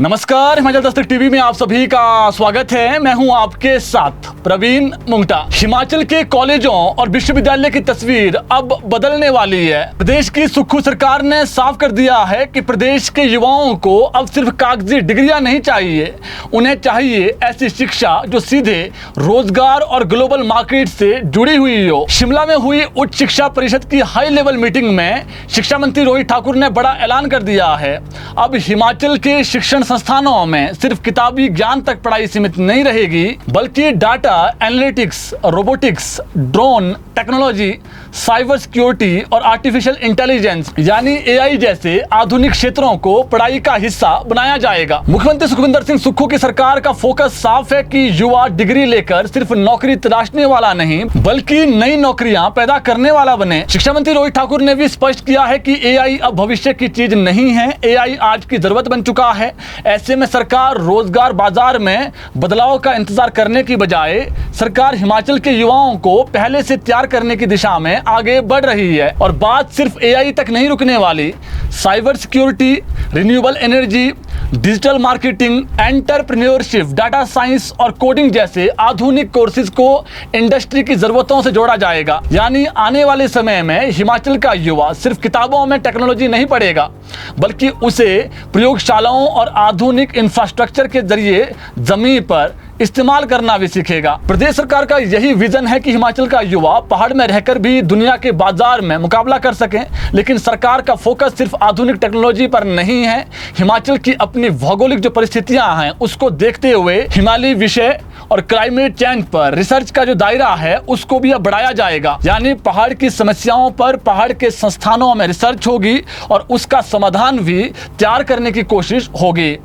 नमस्कार, हिमाचल दस्तक टीवी में आप सभी का स्वागत है। मैं हूं आपके साथ प्रवीण मुंगटा। हिमाचल के कॉलेजों और विश्वविद्यालय की तस्वीर अब बदलने वाली है। प्रदेश की सुक्खू सरकार ने साफ कर दिया है कि प्रदेश के युवाओं को अब सिर्फ कागजी डिग्रियां नहीं चाहिए, उन्हें चाहिए ऐसी शिक्षा जो सीधे रोजगार और ग्लोबल मार्केट से जुड़ी हुई हो। शिमला में हुई उच्च शिक्षा परिषद की हाई लेवल मीटिंग में शिक्षा मंत्री रोहित ठाकुर ने बड़ा ऐलान कर दिया है। अब हिमाचल के शिक्षण संस्थानों में सिर्फ किताबी ज्ञान तक पढ़ाई सीमित नहीं रहेगी, बल्कि data analytics, robotics, drone technology, cyber security और आर्टिफिशियल इंटेलिजेंस यानी एआई जैसे आधुनिक क्षेत्रों को पढ़ाई का हिस्सा बनाया जाएगा। मुख्यमंत्री सुखविंदर सिंह सुक्खू की सरकार का फोकस साफ है कि युवा डिग्री लेकर सिर्फ नौकरी तलाशने वाला नहीं, बल्कि नई नौकरियां पैदा करने वाला बने। शिक्षा मंत्री रोहित ठाकुर ने भी स्पष्ट किया है कि एआई अब भविष्य की चीज नहीं है, एआई आज की जरूरत बन चुका है। ऐसे में सरकार रोजगार बाजार में बदलाव का इंतजार करने की बजाय सरकार हिमाचल के युवाओं को पहले से तैयार करने की दिशा में आगे बढ़ रही है। और बात सिर्फ एआई तक नहीं रुकने वाली। Cyber security, renewable energy, digital marketing, entrepreneurship, data science और कोडिंग जैसे आधुनिक कोर्सेज को इंडस्ट्री की जरूरतों से जोड़ा जाएगा। यानी आने वाले समय में हिमाचल का युवा सिर्फ किताबों में टेक्नोलॉजी नहीं पढ़ेगा, बल्कि उसे प्रयोगशालाओं और आधुनिक इंफ्रास्ट्रक्चर के जरिए जमीन पर इस्तेमाल करना भी सीखेगा। प्रदेश सरकार का यही विजन है कि हिमाचल का युवा पहाड़ में रहकर भी दुनिया के बाजार में मुकाबला कर सके। लेकिन सरकार का फोकस सिर्फ आधुनिक टेक्नोलॉजी पर नहीं है। हिमाचल की अपनी भौगोलिक जो परिस्थितियां हैं उसको देखते हुए हिमालयी विषय और क्लाइमेट चेंज पर रिसर्च का जो दायरा है उसको भी अब बढ़ाया जाएगा। यानी पहाड़ की समस्याओं पर पहाड़ के संस्थानों में रिसर्च होगी और उसका समाधान भी तैयार करने की कोशिश होगी।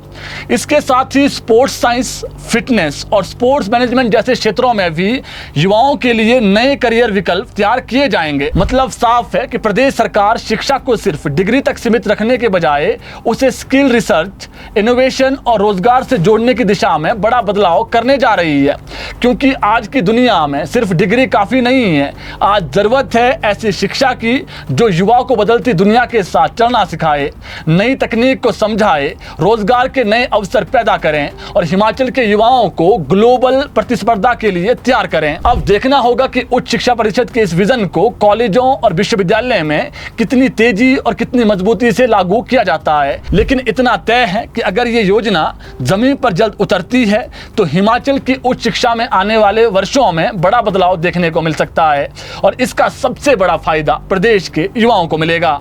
इसके साथ ही स्पोर्ट्स साइंस, फिटनेस और स्पोर्ट्स मैनेजमेंट जैसे क्षेत्रों में भी युवाओं के लिए नए करियर विकल्प तैयार किए जाएंगे। मतलब साफ है कि प्रदेश सरकार शिक्षा को सिर्फ डिग्री तक सीमित रखने के बजाय उसे स्किल रिसर्च, इनोवेशन और रोजगार से जोड़ने की दिशा में बड़ा बदलाव करने जा रही है। क्योंकि आज की दुनिया में सिर्फ डिग्री काफी नहीं है। आज जरूरत है ऐसी शिक्षा की जो युवा को बदलती दुनिया के साथ चलना सिखाए, नई तकनीक को समझाए, रोजगार के नए अवसर पैदा करें और हिमाचल के युवाओं को ग्लोबल प्रतिस्पर्धा के लिए तैयार करें। अब देखना होगा कि उच्च शिक्षा परिषद के इस विजन को कॉलेजों और विश्वविद्यालय में कितनी तेजी और कितनी मजबूती से लागू किया जाता है। लेकिन इतना तय है कि अगर ये योजना जमीन पर जल्द उतरती है तो हिमाचल की उच्च शिक्षा में आने वाले वर्षों में बड़ा बदलाव देखने को मिल सकता है और इसका सबसे बड़ा फायदा प्रदेश के युवाओं को मिलेगा।